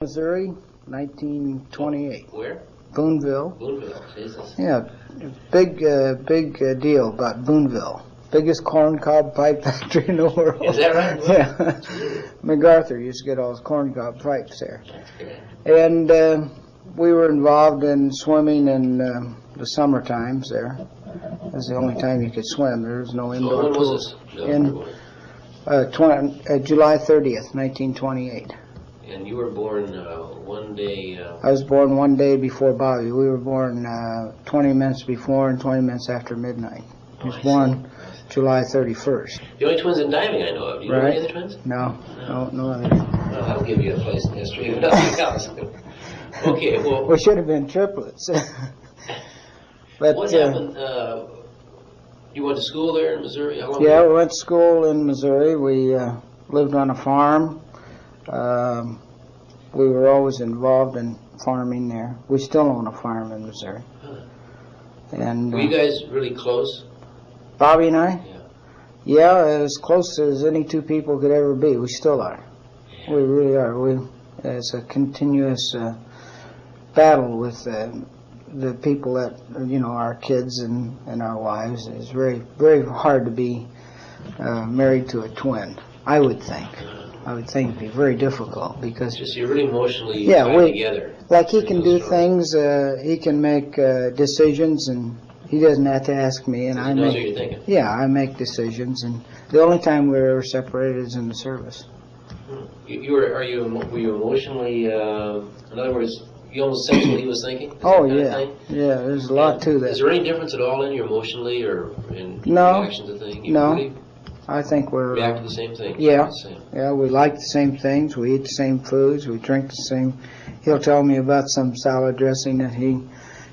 Missouri, 1928. Where? Boonville. Boonville, Jesus. Yeah, big deal about Boonville. Biggest corncob pipe factory in the world. Is that right? Yeah. MacArthur used to get all his corncob pipes there. That's great. And we were involved in swimming in the summer times there. It was the only time you could swim. There was no indoor when pool. was this? In July 30th, 1928. And you were born one day... I was born one day before Bobby. We were born 20 minutes before and 20 minutes after midnight. He was born July 31st. The only twins in diving I know of. Do you know any other twins? No other. Well, that'll give you a place in history, if nothing else. Okay, well... We should have been triplets. But, what happened? You went to school there in Missouri? How long yeah, we went to school in Missouri. We lived on a farm. We were always involved in farming there. We still own a farm in Missouri. Huh. And were you guys really close? Bobby and I? Yeah. Yeah, as close as any two people could ever be. We still are. Yeah. We really are. It's a continuous battle with the people that, our kids and our wives. It's very, very hard to be married to a twin, I would think. I would think it'd be very difficult because... Just you're really emotionally tied together. Like he can do things, he can make decisions, and he doesn't have to ask me. And I knows what you're thinking. Yeah, I make decisions, and the only time we were ever separated is in the service. Were you emotionally, in other words, you almost sensed what he was thinking? Oh, yeah. Yeah, there's a lot to that. Is there any difference at all in you emotionally or in reaction to things? No. Really I think we're... react to the same thing? Yeah. Yeah, we like the same things. We eat the same foods. We drink the same... He'll tell me about some salad dressing that he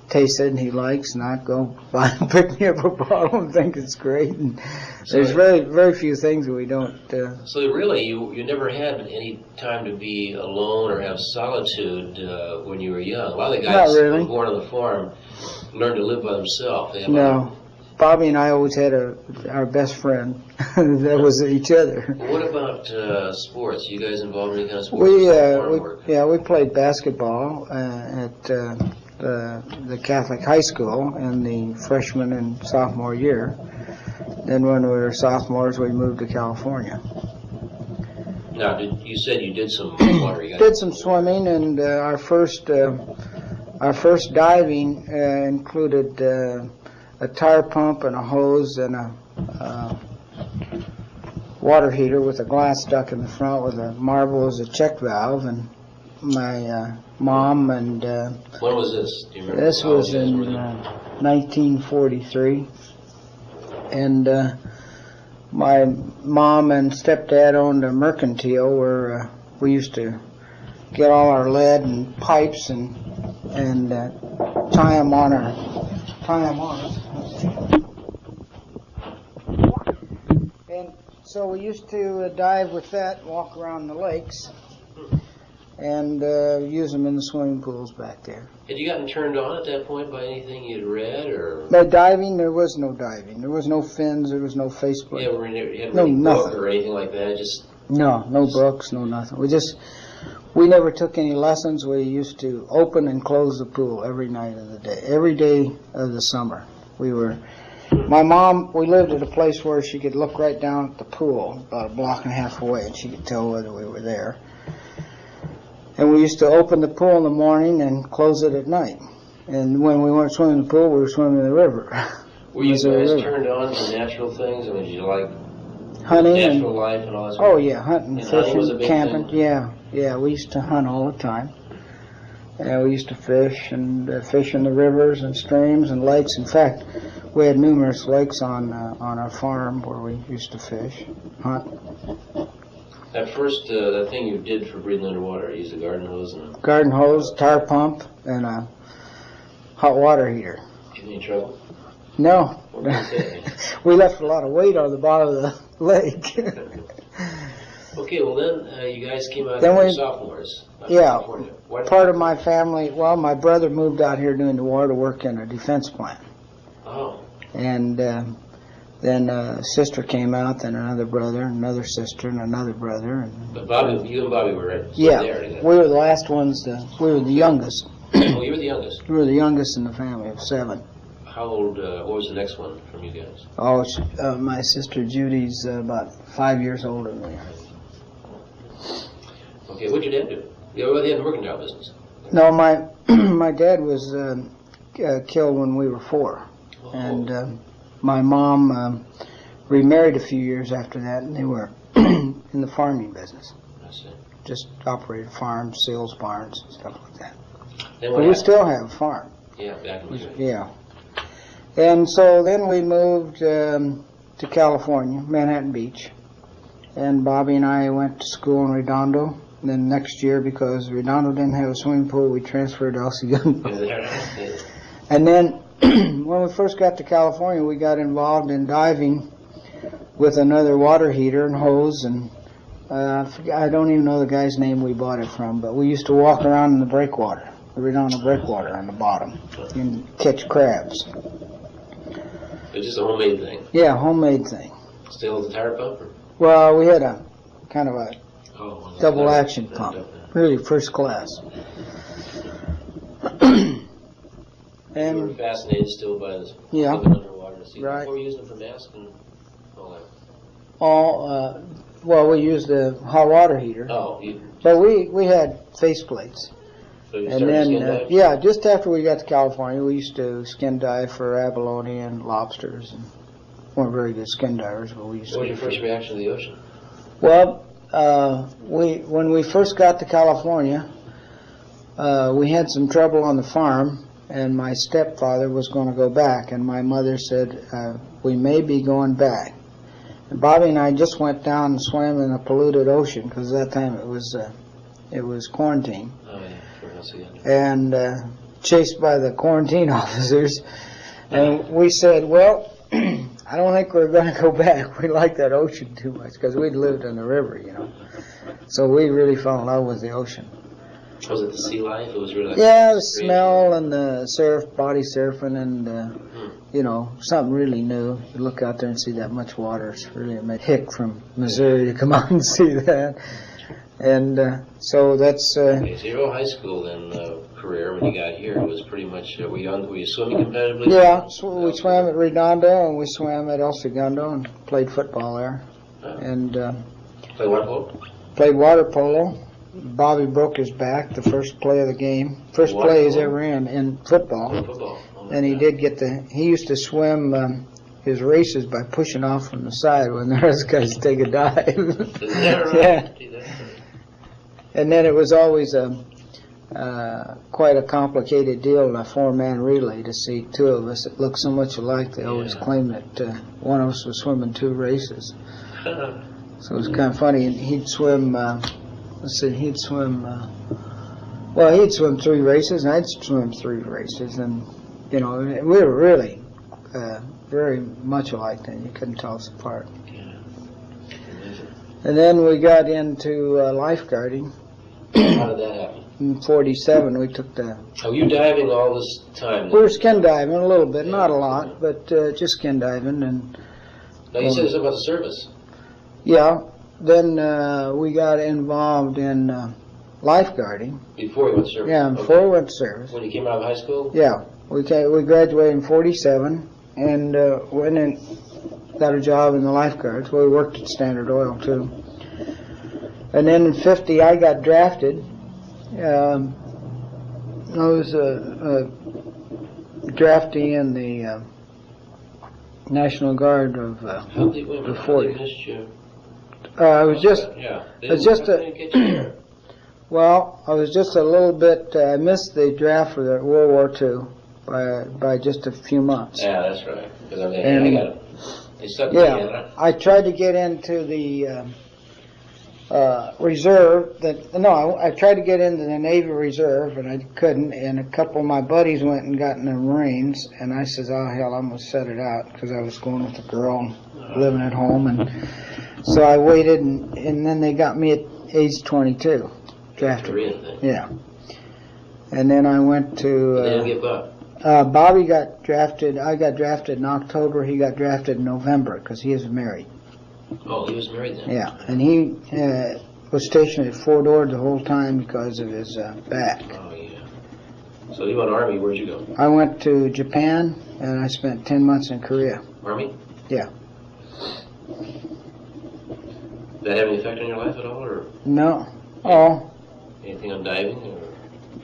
tasted and he likes, and I go buy and pick me up a bottle and think it's great. And there's very, very few things that we don't... So really, you never had any time to be alone or have solitude when you were young? A lot of the guys who were born on the farm learned to live by themselves. No. Bobby and I always had our best friend. That was each other. Well, what about sports? You guys involved in any kind of sports? We played basketball at the Catholic high school in the freshman and sophomore year. Then when we were sophomores, we moved to California. Now, you said you did some water? Did some swimming, and our first diving included a tire pump and a hose and a water heater with a glass duct in the front with a marble as a check valve. And my mom and... when was this? Do you remember? This was in 1943. And my mom and stepdad owned a mercantile where we used to get all our lead and pipes and tie them on us. And so we used to dive with that, walk around the lakes, and use them in the swimming pools back there. Had you gotten turned on at that point by anything you'd read, or? By diving, there was no diving. There was no fins. There was no Facebook. Yeah, you hadn't read a book or anything like that. No books, no nothing. We never took any lessons. We used to open and close the pool every night of the day, every day of the summer. My mom, we lived at a place where she could look right down at the pool about a block and a half away, and she could tell whether we were there. And we used to open the pool in the morning and close it at night. And when we weren't swimming in the pool, we were swimming in the river. Were you guys turned on to natural things? I mean, did you like hunting natural life and all that? Oh, yeah, hunting, fishing, camping. Thing? Yeah, we used to hunt all the time. And we used to fish in the rivers and streams and lakes. In fact, we had numerous lakes on our farm where we used to fish, hunt. That first that thing you did for breathing underwater, you used a garden hose and garden hose, tar pump, and a hot water heater. Did you get any trouble? No. What did you say? We left a lot of weight on the bottom of the lake. Okay, well then you guys came out as sophomores. Yeah, part of my family. Well, my brother moved out here during the war to work in a defense plant. Oh. And Then a sister came out, then another brother, another sister, and another brother. And but Bobby, you and Bobby were yeah, there together. We were the last ones. We were the youngest. Oh, you were the youngest? We were the youngest in the family of 7. How old, what was the next one from you guys? Oh, my sister Judy's about 5 years older than me. Okay, what did your dad do? You were in the mercantile business? No, my dad was killed when we were 4. Oh. And my mom remarried a few years after that, and they were in the farming business. I see. Just operated farms, sales barns, stuff like that. But we still have a farm. Yeah, back in Missouri. Yeah. And so then we moved to California, Manhattan Beach. And Bobby and I went to school in Redondo. And then next year, because Redondo didn't have a swimming pool, we transferred to El Segundo. And then when we first got to California, we got involved in diving with another water heater and hose. And I don't even know the guy's name we bought it from, but we used to walk around in the breakwater, the Redondo breakwater on the bottom, and catch crabs. It's just a homemade thing? Yeah, homemade thing. Still with the tire pump? Or? Well, we had a kind of a double action pump. Really first class. And you were fascinated still by this living underwater to see before we used them for masks and all that? Well, we used the hot water heater. Oh, but we had faceplates. So you started skin dive? Yeah, just after we got to California, we used to skin dive for abalone and lobsters. And weren't very good skin divers, but we used to. What was your first reaction to the ocean? Well, when we first got to California, we had some trouble on the farm, and my stepfather was going to go back, and my mother said, we may be going back. And Bobby and I just went down and swam in a polluted ocean, because at that time it was quarantine. Oh, yeah, for us again. And chased by the quarantine officers. And we said, well, I don't think we're going to go back. We like that ocean too much, because we'd lived in the river, you know. So we really fell in love with the ocean. Was it the sea life? It was really like the smell and the surf, body surfing, and you know, something really new. You look out there and see that much water. It's really a hick from Missouri to come out and see that. And so that's. Okay, so your whole high school then career when you got here was pretty much. Were you swimming competitively? Yeah, so we swam at Redondo and we swam at El Segundo and played football there. Oh. And Play water polo? Played water polo. Bobby broke his back the first play of the game. First play he's ever in football. Football. Oh, and he did get he used to swim his races by pushing off from the side when the rest guys take a dive. Is that right? Yeah. And then it was always quite a complicated deal in a 4-man relay to see 2 of us that looked so much alike. They always claimed that one of us was swimming 2 races. So it was kind of funny. And he'd swim. He'd swim. He'd swim 3 races, and I'd swim 3 races, and you know, we were really very much alike then. You couldn't tell us apart. And then we got into lifeguarding. How did that happen? In 47, we took the. Oh, you diving all this time? We were skin diving a little bit, not a lot, but just skin diving. And now you said something about the service. Yeah. Then we got involved in lifeguarding. Before you went to service? Yeah, before we went to service. When you came out of high school? Yeah. We graduated in 47 and went and got a job in the lifeguards. Well, we worked at Standard Oil, too. And then in 50, I got drafted. I was a draftee in the National Guard of the 40. I was just a little bit. I missed the draft for the World War II by just a few months. Yeah, that's right. Because I got it. They sucked me in. I tried to get into the reserve. I tried to get into the Navy Reserve, and I couldn't. And a couple of my buddies went and got in the Marines, and I says, "Oh hell, I'm gonna set it out," because I was going with a girl and living at home, and so I waited, and then they got me at age 22, drafted. Korean thing. Yeah. And then I went to. They didn't give up. Bobby got drafted. I got drafted in October. He got drafted in November because he was married. Oh, he was married then? Yeah, and he was stationed at Fort Ord the whole time because of his back. Oh, yeah. So you went Army, where'd you go? I went to Japan, and I spent 10 months in Korea. Army? Yeah. Did that have any effect on your life at all, or? No. Oh. Anything on diving, or?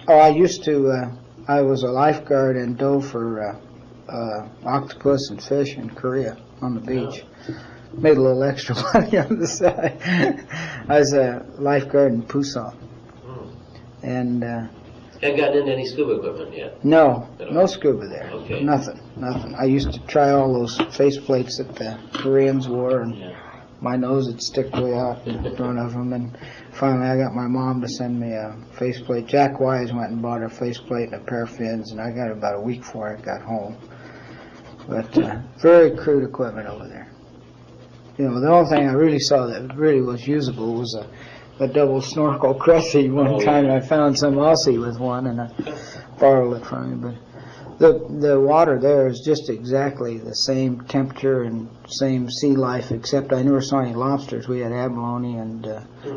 Oh, I used to, I was a lifeguard and dove for octopus and fish in Korea on the beach. Oh. Made a little extra money on the side. I was a lifeguard in Busan. And hadn't gotten into any scuba equipment yet? No, no scuba there. Okay. Nothing. I used to try all those face plates that the Koreans wore, and my nose would stick way out in front of them. And finally, I got my mom to send me a faceplate. Jack Wise went and bought her faceplate and a pair of fins, and I got it about a week before I got home. But very crude equipment over there. You know, the only thing I really saw that really was usable was a double snorkel Cressy one time, and I found some Aussie with one, and I borrowed it from him. But the water there is just exactly the same temperature and same sea life, except I never saw any lobsters. We had abalone and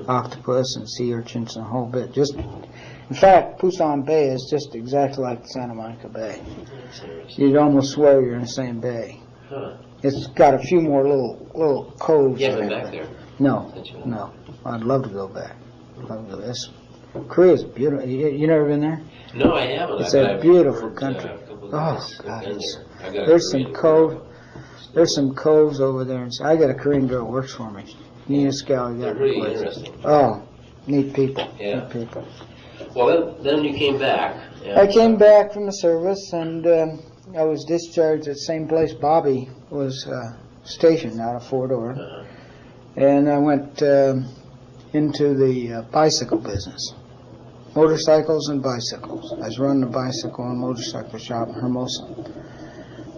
octopus and sea urchins and a whole bit. In fact, Busan Bay is just exactly like Santa Monica Bay. You'd almost swear you're in the same bay. Huh. It's got a few more little coves. You haven't been back there? No. I'd love to go back. Korea's beautiful. You never been there? No, I haven't. It's a beautiful country. Oh God! There's some coves over there. And I got a Korean girl who works for me. Neatest gal I got. They're really interesting. Oh, neat people. Yeah. Neat people. Well, then you came back. I came back from the service, and I was discharged at the same place Bobby was stationed out of Fort Ord. And I went into the bicycle business. Motorcycles and bicycles. I was running a bicycle and motorcycle shop in Hermosa.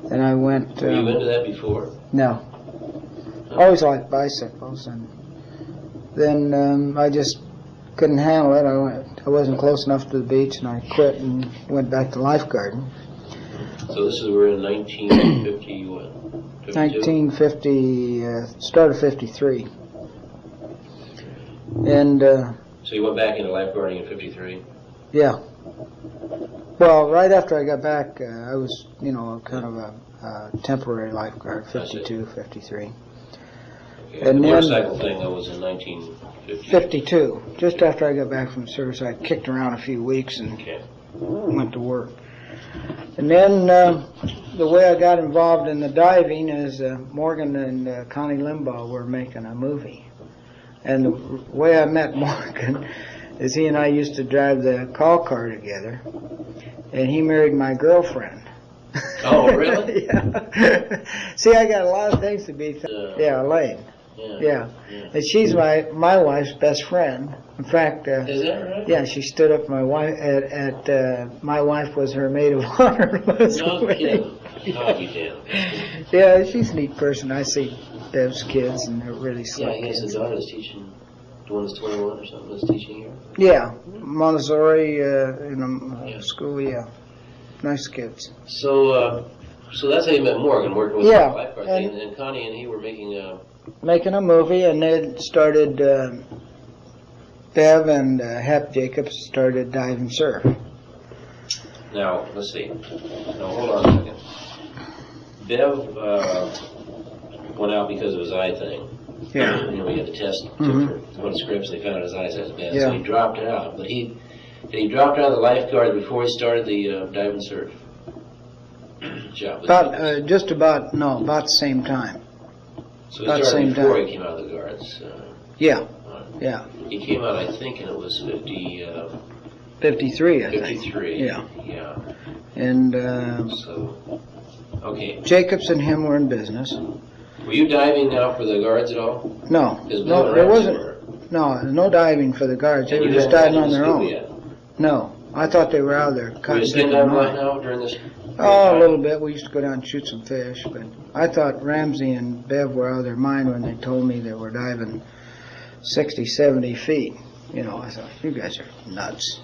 And I went... Were you into that before? No. Always liked bicycles. And then I just couldn't handle it. I wasn't close enough to the beach, and I quit and went back to lifeguarding. So this is, we're in 1950 what? 1950, start of 53. And... so you went back into lifeguarding in 53? Yeah. Well, right after I got back, I was, kind of a temporary lifeguard, 52, 53. Okay. And the motorcycle thing, that was in 1950? 52. Just after I got back from service, I kicked around a few weeks and went to work. And then the way I got involved in the diving is Morgan and Connie Limbaugh were making a movie. And the way I met Morgan is he and I used to drive the call car together, and he married my girlfriend. Oh, really? Yeah. See, I got a lot of things to be Elaine. Yeah. And she's my wife's best friend. In fact, is that right? Yeah, she stood up my wife at my wife was her maid of honor last week. Yeah, she's a neat person. I see Bev's kids, and they're really slick kids. Yeah, I guess the daughter's teaching, the one that's 21 or something, is teaching here? Yeah, Montessori in a school, yeah. Nice kids. So that's how you met Morgan, working with the lifeguard thing, and Connie and he were making a movie, and they started, Bev and Hep Jacobs started Dive and Surf. Now, let's see. Now, hold on a second. Bev went out because of his eye thing. Yeah. We had the test for one scripts, they found his eyesight was bad, so he dropped it out. But he dropped out of the lifeguard before he started the dive and surf job. About the same time. So he started before he came out of the guards. Yeah. He came out, I think, and it was 53, I think. 53. Yeah. And okay. Jacobs and him were in business. Were you diving now for the guards at all? No, there wasn't. No diving for the guards. They were just diving on their own. Yet? No, I thought they were out there. Were you staying down right now during this? Oh, a little bit. We used to go down and shoot some fish, but I thought Ramsey and Bev were out of their mind when they told me they were diving 60, 70 feet. I thought, you guys are nuts.